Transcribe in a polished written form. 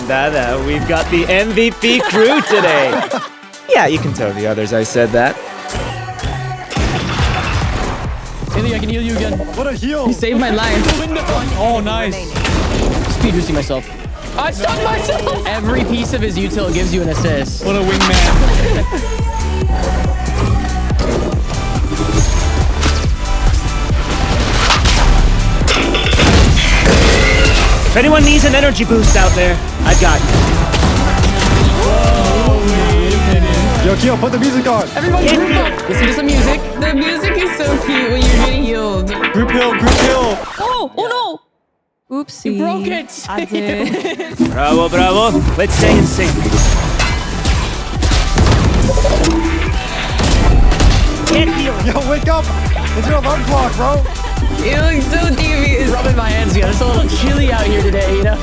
Dada, we've got the MVP crew today. Yeah, you can tell the others I said that. Haley, I can heal you again. What a heal! You saved my life. Oh, nice. Speed boosting myself. I stunned myself! Every piece of his util gives you an assist. What a wingman! If anyone needs an energy boost out there, I've got you. Yo, Keo, put the music on. Everybody group up. Listen to some music. The music is so cute when you're getting healed. Group heal, group heal. Oh no! Oopsie. You broke it. I did. Bravo, bravo. Let's stay in sync. Get healed. Yo, wake up. It's your alarm clock, bro. You look so devious. Rubbing my hands together. It's a little chilly out here today, you know?